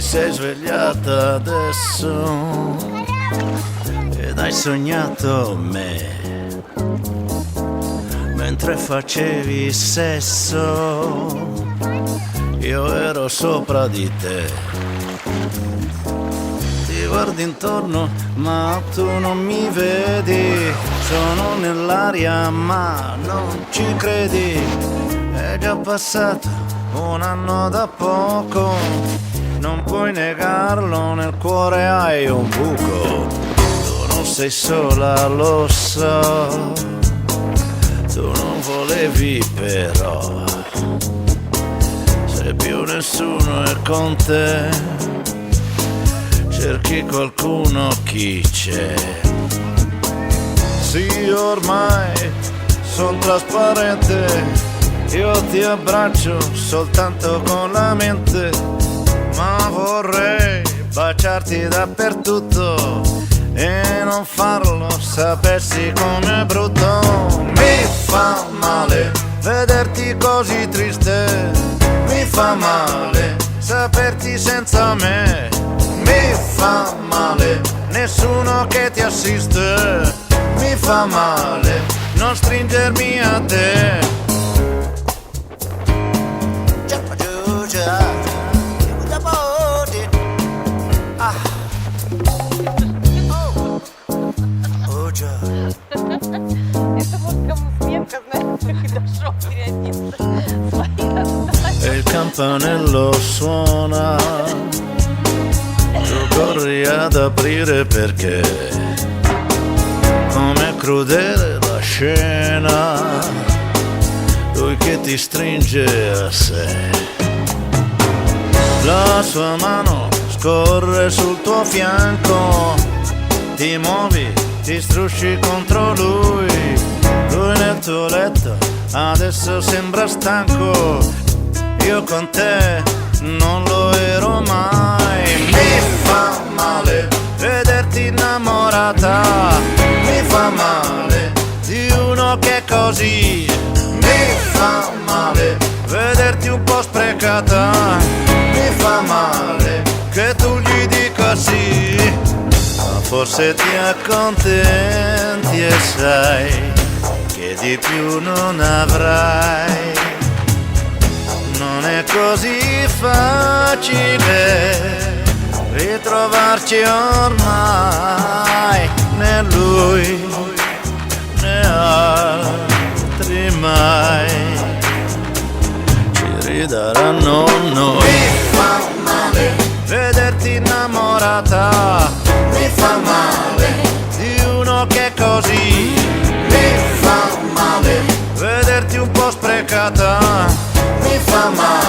sei svegliata adesso ed hai sognato me mentre facevi sesso, io ero sopra di te. Ti guardi intorno ma tu non mi vedi, sono nell'aria ma non ci credi. È già passato un anno da poco, non puoi negarlo, nel cuore hai un buco. Tu non sei sola, lo so, tu non volevi però, se più nessuno è con te, cerchi qualcuno, chi c'è? Sì, ormai son trasparente, io ti abbraccio soltanto con la mente, ma vorrei baciarti dappertutto e non farlo sapessi com'è brutto. Mi fa male vederti così triste, mi fa male saperti senza me, mi fa male nessuno che ti assiste, mi fa male non stringermi a te. E il campanello suona, tu corri ad aprire perché com'è crudele la scena, lui che ti stringe a sé, la sua mano scorre sul tuo fianco, ti muovi, ti strusci contro lui, lui nel tuo letto adesso sembra stanco, io con te non lo ero mai. Mi fa male vederti innamorata, mi fa male di uno che è così, mi fa male vederti un po' sprecata, mi fa male che tu gli dica sì, ma forse ti accontenti e sai che di più non avrai. Non è così facile ritrovarci ormai, né lui né altri mai ci ridaranno noi. Mi fa male vederti innamorata, mi fa male di uno che è così, mi fa male vederti un po' sprecata, mi fa male